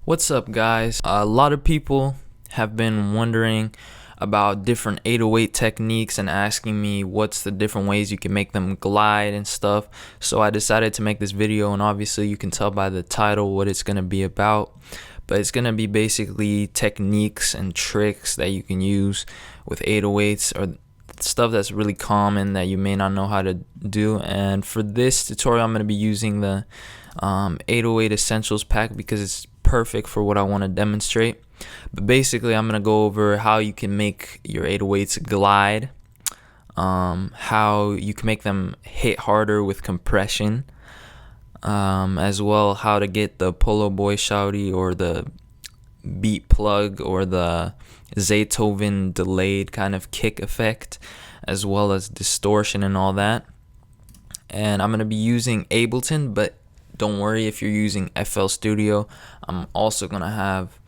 What's up, guys? A lot of people have been wondering about different 808 techniques and asking me what's the different ways you can make them glide and stuff. So I decided to make this video, and obviously you can tell by the title what it's going to be about. But it's going to be basically techniques and tricks that you can use with 808s or stuff that's really common that you may not know how to do. And for this tutorial, I'm going to be using the 808 Essentials pack because it's perfect for what I want to demonstrate. But basically, I'm going to go over how you can make your 808s glide, how you can make them hit harder with compression, as well how to get the Polo Boy Shouty or the BeatPluggz or the Zaytoven delayed kind of kick effect, as well as distortion and all that. And I'm going to be using Ableton, but don't worry if you're using FL Studio. I'm also going to have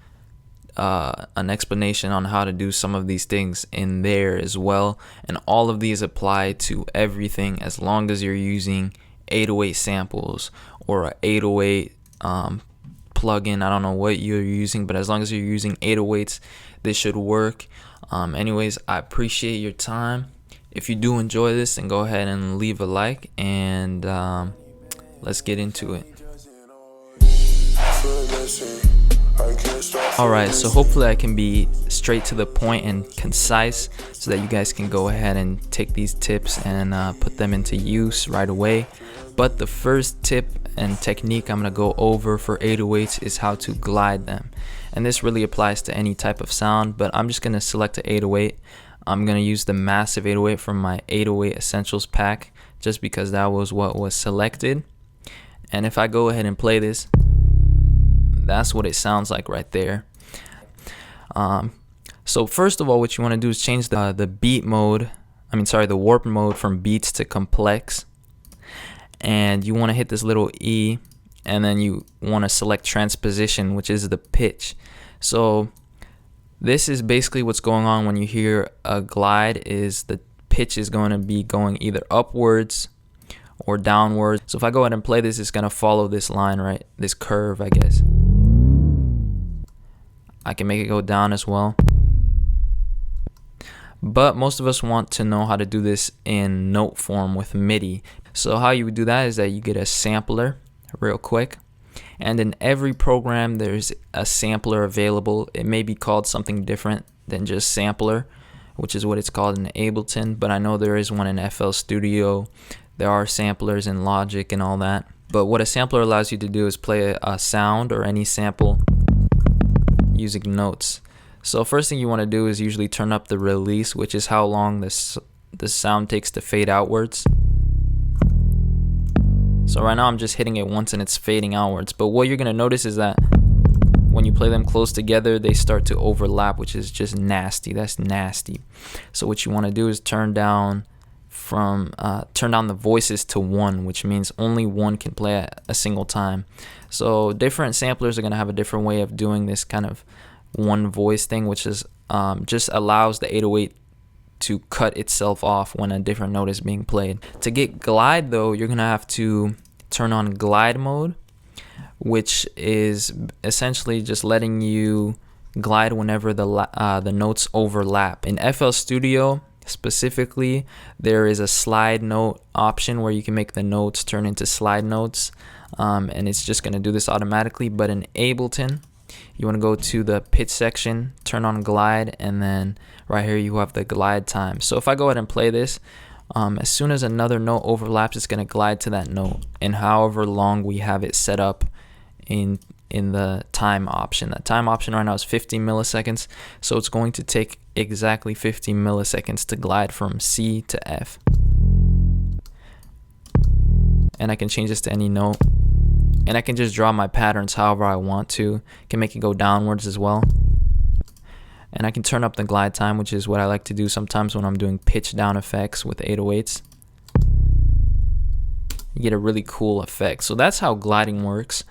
an explanation on how to do some of these things in there as well. And all of these apply to everything as long as you're using 808 samples or a 808 plugin. I don't know what you're using, but as long as you're using 808s, this should work. Anyways, I appreciate your time. If you do enjoy this, then go ahead and leave a like, and let's get into it. Alright, so hopefully I can be straight to the point and concise so that you guys can go ahead and take these tips and put them into use right away. But the first tip and technique I'm going to go over for 808s is how to glide them. And this really applies to any type of sound, but I'm just going to select an 808. I'm going to use the massive 808 from my 808 Essentials pack just because that was what was selected. And if I go ahead and play this, that's what it sounds like right there. So first of all, what you want to do is change the beat mode, the warp mode from beats to complex. And you want to hit this little E, and then you want to select transposition, which is the pitch. So this is basically what's going on when you hear a glide, is the pitch is going to be going either upwards or downwards. So if I go ahead and play this, it's going to follow this line, right? This curve, I guess. I can make it go down as well. But most of us want to know how to do this in note form with MIDI. So how you would do that is that you get a sampler real quick. And in every program, there's a sampler available. It may be called something different than just sampler, which is what it's called in Ableton. But I know there is one in FL Studio. There are samplers in Logic and all that. But what a sampler allows you to do is play a sound or any sample using notes. So first thing you want to do is usually turn up the release, which is how long the sound takes to fade outwards. So right now I'm just hitting it once and it's fading outwards. But what you're going to notice is that when you play them close together, they start to overlap, which is just nasty. That's nasty. So what you want to do is turn down the voices to 1, which means only one can play at a single time. So different samplers are going to have a different way of doing this kind of one voice thing, which is just allows the 808 to cut itself off when a different note is being played. To get glide though, you're going to have to turn on glide mode, which is essentially just letting you glide whenever the notes overlap. In FL Studio specifically, there is a slide note option where you can make the notes turn into slide notes, and it's just going to do this automatically. But in Ableton, you want to go to the pitch section, turn on glide, and then right here you have the glide time. So if I go ahead and play this, as soon as another note overlaps, it's going to glide to that note, and however long we have it set up in the time option. That time option right now is 15 milliseconds, so it's going to take exactly 15 milliseconds to glide from C to F. And I can change this to any note, and I can just draw my patterns however I want to. Can make it go downwards as well. And I can turn up the glide time, which is what I like to do sometimes when I'm doing pitch down effects with 808s. You get a really cool effect. So that's how gliding works.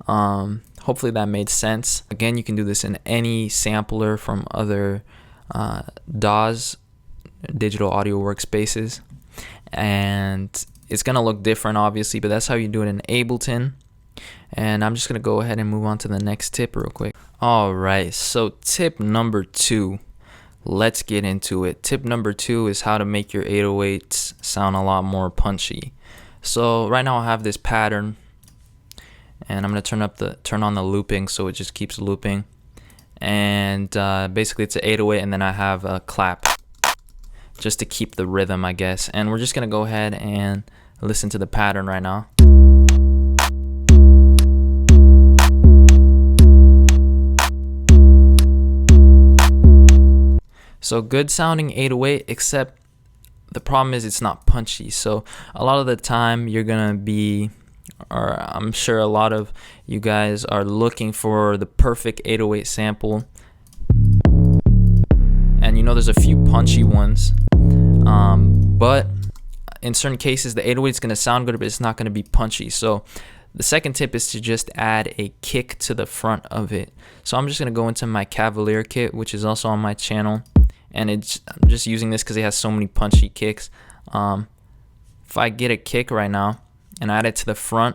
Hopefully that made sense. Again, you can do this in any sampler from other DAWs, digital audio workspaces, and it's gonna look different obviously, but that's how you do it in Ableton. And I'm just gonna go ahead and move on to the next tip real quick. All right, so tip number 2, let's get into it. Tip number 2 is how to make your 808s sound a lot more punchy. So right now I have this pattern, and I'm gonna turn on the looping so it just keeps looping. And basically it's an 808, and then I have a clap just to keep the rhythm, I guess. And we're just gonna go ahead and listen to the pattern right now. So good sounding 808, except the problem is it's not punchy. So a lot of the time you're gonna be, or I'm sure a lot of you guys are looking for the perfect 808 sample. And you know there's a few punchy ones, but in certain cases the 808 is gonna sound good, but it's not gonna be punchy. So the second tip is to just add a kick to the front of it. So I'm just gonna go into my Cavalier kit, which is also on my channel. And I'm just using this because it has so many punchy kicks. If I get a kick right now and add it to the front,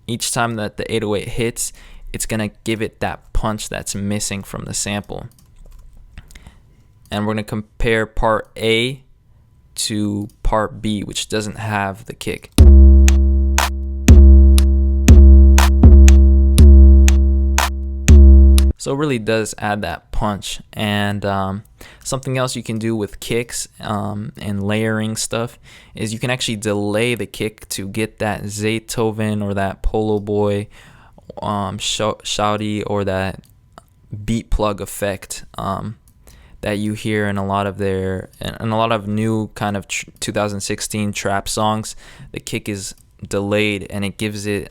each time that the 808 hits, it's gonna give it that punch that's missing from the sample. And we're gonna compare part A to part B, which doesn't have the kick. So it really does add that punch. And something else you can do with kicks and layering stuff is you can actually delay the kick to get that Zaytoven or that Polo Boy shouty or that BeatPluggz effect that you hear in a lot of new kind of 2016 trap songs. The kick is delayed, and it gives the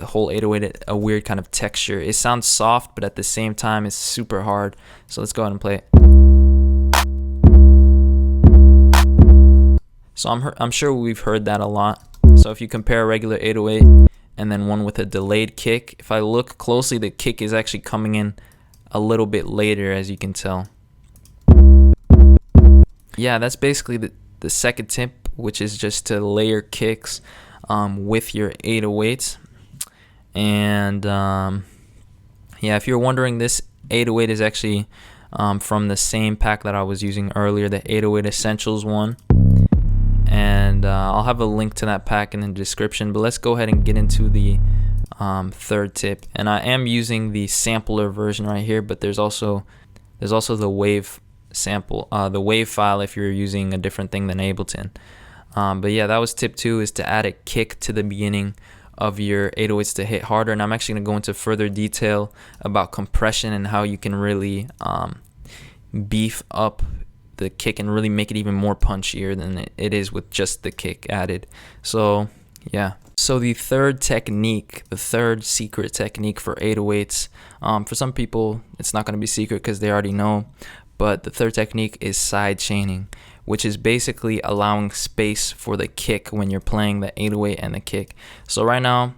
whole 808 a weird kind of texture. It sounds soft, but at the same time it's super hard. So let's go ahead and play it. So I'm sure we've heard that a lot. So if you compare a regular 808 and then one with a delayed kick, if I look closely, the kick is actually coming in a little bit later, as you can tell. Yeah, that's basically the second tip, which is just to layer kicks with your 808s. And yeah, if you're wondering, this 808 is actually from the same pack that I was using earlier, the 808 Essentials one. And I'll have a link to that pack in the description. But let's go ahead and get into the third tip. And I am using the sampler version right here, but there's also the wave sample, the wave file if you're using a different thing than Ableton. But yeah, that was tip 2, is to add a kick to the beginning of your 808s to hit harder. And I'm actually going to go into further detail about compression and how you can really beef up the kick and really make it even more punchier than it is with just the kick added. So yeah. So the third technique, the third secret technique for 808s, for some people it's not going to be secret because they already know, but the third technique is side chaining, which is basically allowing space for the kick when you're playing the 808 and the kick. So right now,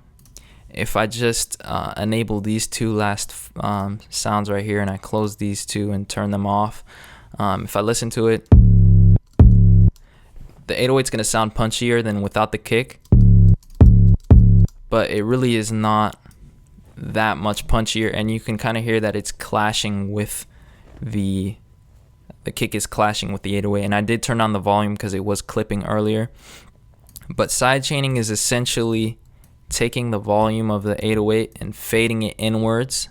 if I just enable these two last sounds right here and I close these two and turn them off, if I listen to it, the 808's gonna sound punchier than without the kick, but it really is not that much punchier, and you can kind of hear that it's clashing with the kick is clashing with the 808. And I did turn on the volume because it was clipping earlier. But side chaining is essentially taking the volume of the 808 and fading it inwards.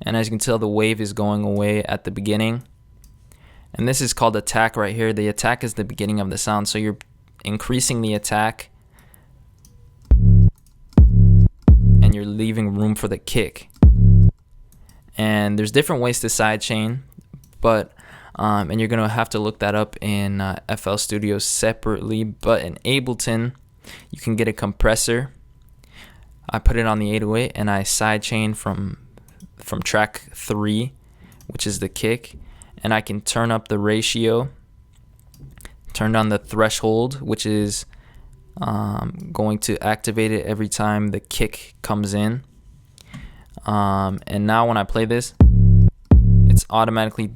And as you can tell, the wave is going away at the beginning. And this is called attack right here. The attack is the beginning of the sound. So you're increasing the attack and you're leaving room for the kick. And there's different ways to sidechain, but and you're gonna have to look that up in FL Studio separately. But in Ableton, you can get a compressor. I put it on the 808 and I sidechain from track 3, which is the kick, and I can turn up the ratio, turn down the threshold, which is going to activate it every time the kick comes in. And now when I play this, it's automatically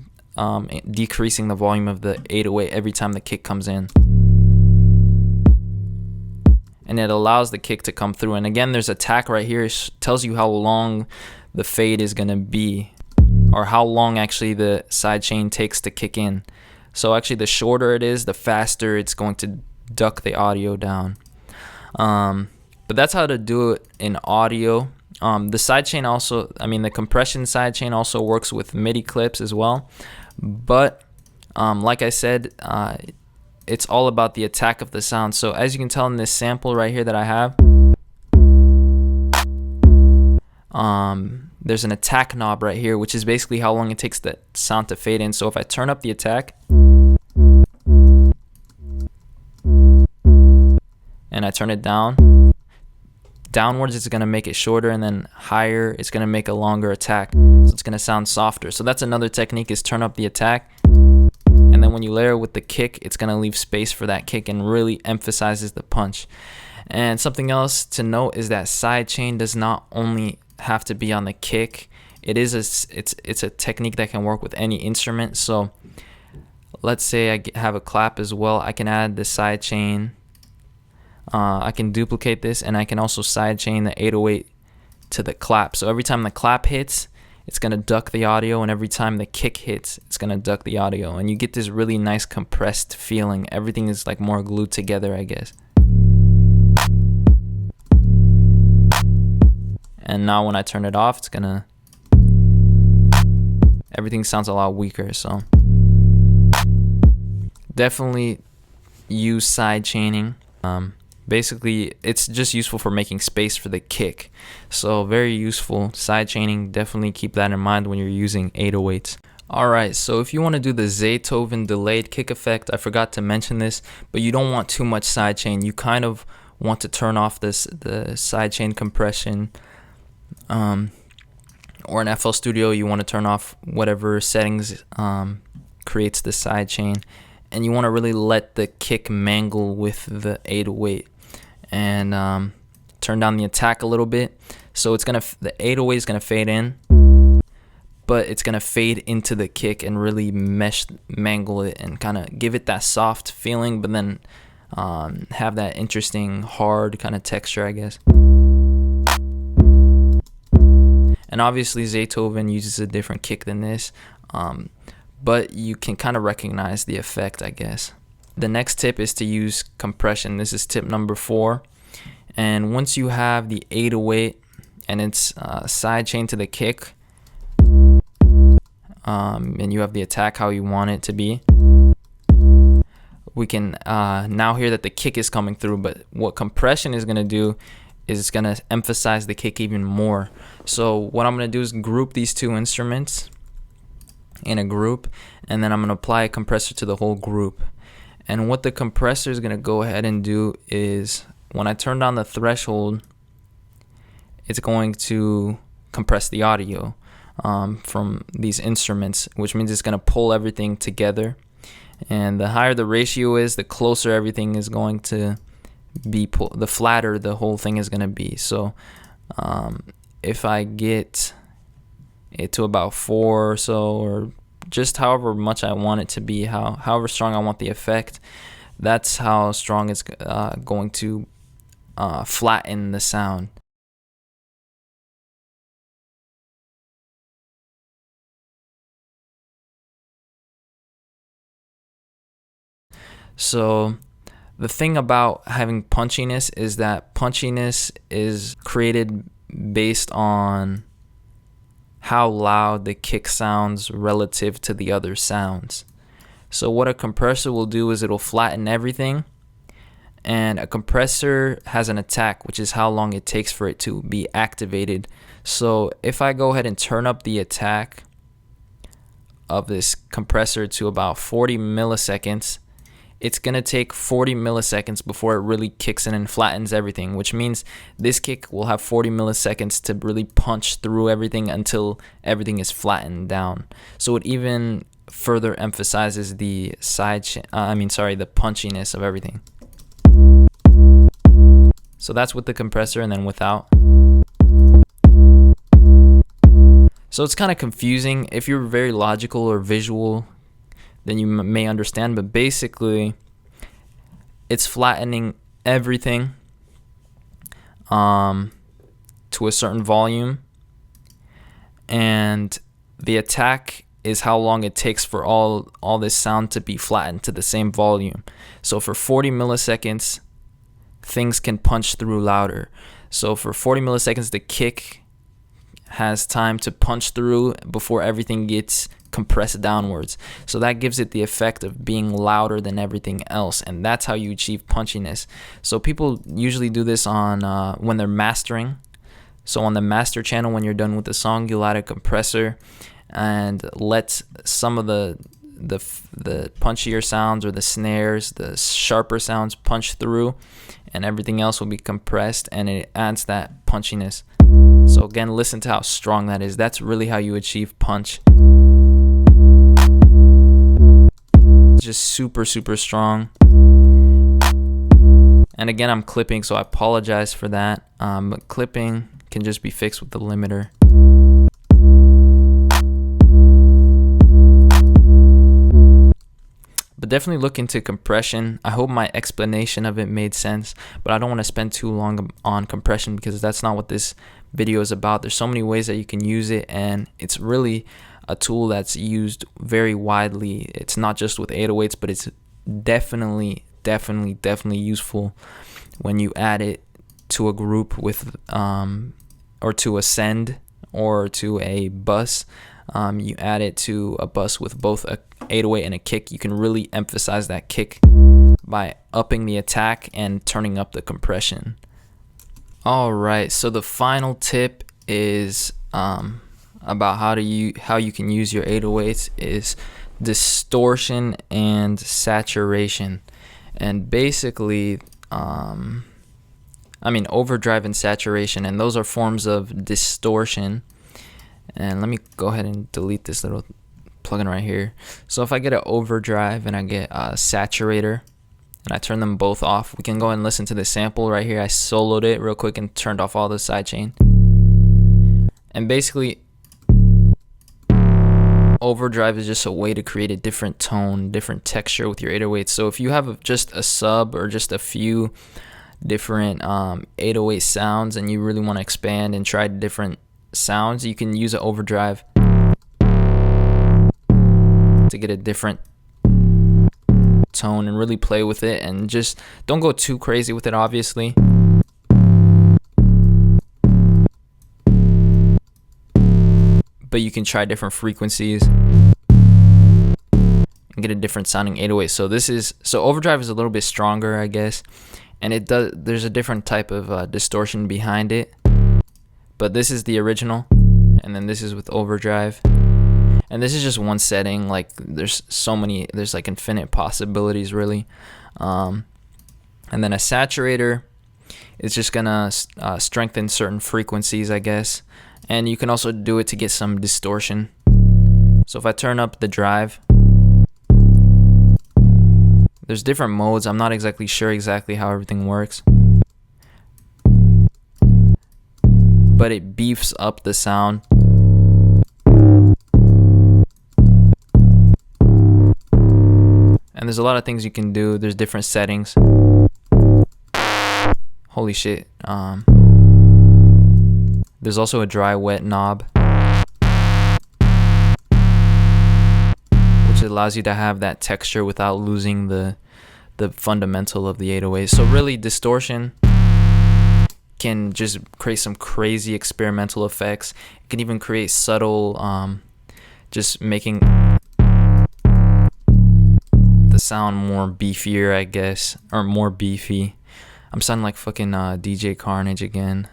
decreasing the volume of the 808 every time the kick comes in. and it allows the kick to come through. And again, there's a tack right here. It tells you how long the fade is going to be, or how long actually the sidechain takes to kick in. So actually, the shorter it is, the faster it's going to duck the audio down. But that's how to do it in audio. The sidechain also, the compression sidechain also works with MIDI clips as well. But like I said, it's all about the attack of the sound. So as you can tell in this sample right here that I have, there's an attack knob right here, which is basically how long it takes the sound to fade in. So if I turn up the attack and I turn it downwards, it's going to make it shorter, and then higher, it's going to make a longer attack. So it's going to sound softer. So that's another technique, is turn up the attack, and then when you layer with the kick, it's going to leave space for that kick and really emphasizes the punch. And something else to note is that sidechain does not only have to be on the kick. It's a technique that can work with any instrument. So let's say I have a clap as well. I can add the sidechain. I can duplicate this, and I can also sidechain the 808 to the clap. So every time the clap hits, it's going to duck the audio, and every time the kick hits, it's going to duck the audio. And you get this really nice compressed feeling. Everything is like more glued together, I guess. And now when I turn it off, everything sounds a lot weaker. So definitely use sidechaining. Basically, it's just useful for making space for the kick. So very useful. Sidechaining, definitely keep that in mind when you're using 808s. Alright, so if you want to do the Zaytoven delayed kick effect, I forgot to mention this, but you don't want too much sidechain. You kind of want to turn off the sidechain compression. Or in FL Studio, you want to turn off whatever settings creates the sidechain, and you want to really let the kick mangle with the 808, and turn down the attack a little bit. So the 808 is gonna fade in, but it's gonna fade into the kick and really mangle it and kind of give it that soft feeling, but then have that interesting hard kind of texture, I guess. And obviously Zaytoven uses a different kick than this, but you can kind of recognize the effect, I guess. The next tip is to use compression. This is tip number 4. And once you have the 808 and it's sidechain to the kick, and you have the attack how you want it to be, we can now hear that the kick is coming through. But what compression is going to do is it's going to emphasize the kick even more. So what I'm going to do is group these two instruments in a group, and then I'm going to apply a compressor to the whole group. And what the compressor is going to go ahead and do is, when I turn down the threshold, it's going to compress the audio from these instruments, which means it's going to pull everything together. And the higher the ratio is, the closer everything is going to be, the flatter the whole thing is going to be. So if I get it to about 4 or so, or just however much I want it to be, however strong I want the effect, that's how strong it's going to flatten the sound. So the thing about having punchiness is that punchiness is created based on how loud the kick sounds relative to the other sounds. So what a compressor will do is it'll flatten everything, and a compressor has an attack, which is how long it takes for it to be activated. So if I go ahead and turn up the attack of this compressor to about 40 milliseconds, it's going to take 40 milliseconds before it really kicks in and flattens everything, which means this kick will have 40 milliseconds to really punch through everything until everything is flattened down. So it even further emphasizes the the punchiness of everything. So that's with the compressor, and then without. So it's kind of confusing. If you're very logical or visual, then you may understand, but basically it's flattening everything to a certain volume, and the attack is how long it takes for all this sound to be flattened to the same volume. So for 40 milliseconds, things can punch through louder. So for 40 milliseconds, the kick has time to punch through before everything gets compressed downwards. So that gives it the effect of being louder than everything else, and that's how you achieve punchiness. So people usually do this on when they're mastering. So on the master channel, when you're done with the song, you'll add a compressor and let some of the punchier sounds or the snares, the sharper sounds punch through, and everything else will be compressed, and it adds that punchiness. So again, listen to how strong that is. That's really how you achieve punch. It's just super, super strong. And again, I'm clipping, so I apologize for that. But clipping can just be fixed with the limiter. But definitely look into compression. I hope my explanation of it made sense, but I don't want to spend too long on compression because that's not what this video is about. There's so many ways that you can use it, and it's really a tool that's used very widely. It's not just with 808s, but it's definitely useful when you add it to a group with or to a send or to a bus. You add it to a bus with both a 808 and a kick. You can really emphasize that kick by upping the attack and turning up the compression. All right, so the final tip is about how you can use your 808s is distortion and saturation. And basically, overdrive and saturation, and those are forms of distortion. And let me go ahead and delete this little plugin right here. So if I get an overdrive and I get a saturator and I turn them both off, we can go and listen to the sample right here. I soloed it real quick and turned off all the sidechain. And basically, overdrive is just a way to create a different tone, different texture with your 808. So if you have just a sub or just a few different 808 sounds and you really want to expand and try different sounds, you can use an overdrive to get a different tone and really play with it, and just don't go too crazy with it, obviously. But you can try different frequencies and get a different sounding 808. So overdrive is a little bit stronger, I guess, and there's a different type of distortion behind it. But this is the original, and then this is with overdrive. And this is just one setting. Like there's like infinite possibilities, really. And then a saturator is just gonna strengthen certain frequencies, I guess. And you can also do it to get some distortion. So if I turn up the drive, there's different modes. I'm not exactly sure how everything works, but it beefs up the sound. And there's a lot of things you can do. There's different settings. Holy shit. There's also a dry wet knob, which allows you to have that texture without losing the fundamental of the 808. So really, distortion can just create some crazy experimental effects. It can even create subtle, just making the sound more beefier, I guess, or more beefy. I'm sounding like fucking DJ Carnage again.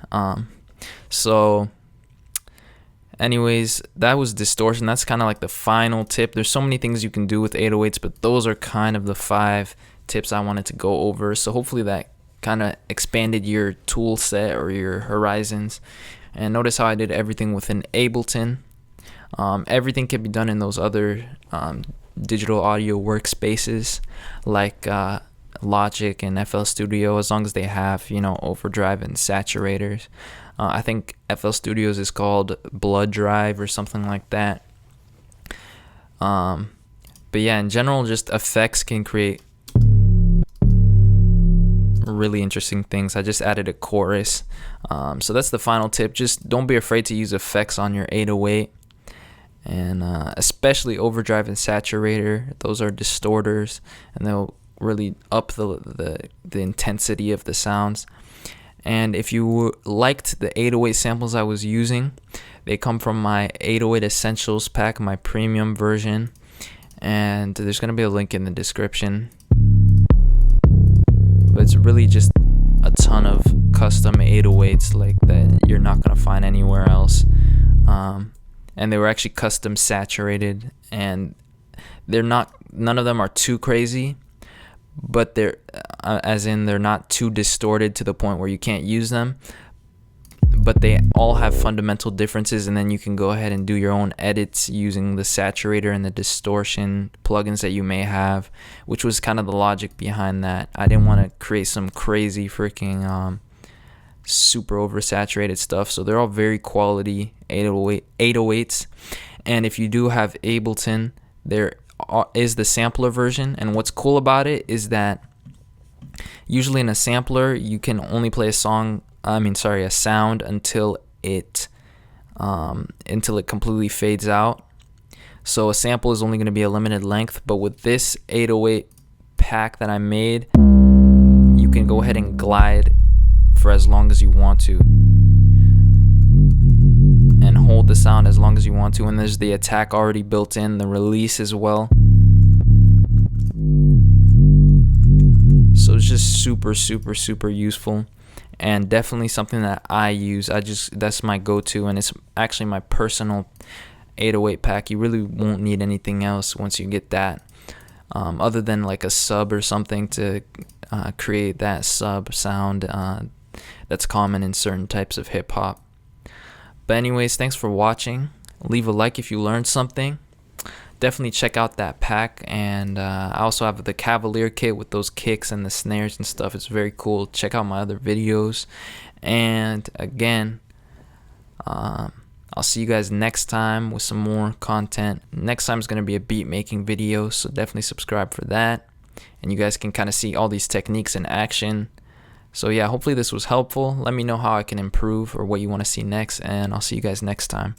So anyways, that was distortion. That's kind of like the final tip. There's so many things you can do with 808s, but those are kind of the 5 tips I wanted to go over. So hopefully that kind of expanded your tool set or your horizons. And notice how I did everything within Ableton. Everything can be done in those other digital audio workspaces like Logic and FL Studio, as long as they have, overdrive and saturators. I think FL Studios is called Blood Drive or something like that. But yeah, in general, just effects can create really interesting things. I just added a chorus. So that's the final tip. Just don't be afraid to use effects on your 808, and especially overdrive and saturator. Those are distorters, and they'll really up the intensity of the sounds. And if you liked the 808 samples I was using, they come from my 808 Essentials pack, my premium version, and there's going to be a link in the description. But it's really just a ton of custom 808s like that you're not going to find anywhere else. And they were actually custom saturated, and none of them are too crazy, but they're they're not too distorted to the point where you can't use them, but they all have fundamental differences, and then you can go ahead and do your own edits using the saturator and the distortion plugins that you may have, which was kind of the logic behind that. I didn't want to create some crazy freaking super oversaturated stuff, so they're all very quality 808s. And if you do have Ableton, there is the sampler version, and what's cool about it is that usually in a sampler you can only play a sound until it completely fades out. So a sample is only going to be a limited length, but with this 808 pack that I made, you can go ahead and glide for as long as you want to and hold the sound as long as you want to. And there's the attack already built in, the release as well. So it's just super useful, and definitely something that I use. That's my go-to, and it's actually my personal 808 pack. You really won't need anything else once you get that, other than like a sub or something to create that sub sound that's common in certain types of hip-hop. But anyways, thanks for watching. Leave a like if you learned something. Definitely check out that pack, and I also have the Cavalier kit with those kicks and the snares and stuff. It's very cool. Check out my other videos, and again, I'll see you guys next time with some more content. Next time is going to be a beat making video, so definitely subscribe for that, and you guys can kind of see all these techniques in action. So yeah, hopefully this was helpful. Let me know how I can improve or what you want to see next, and I'll see you guys next time.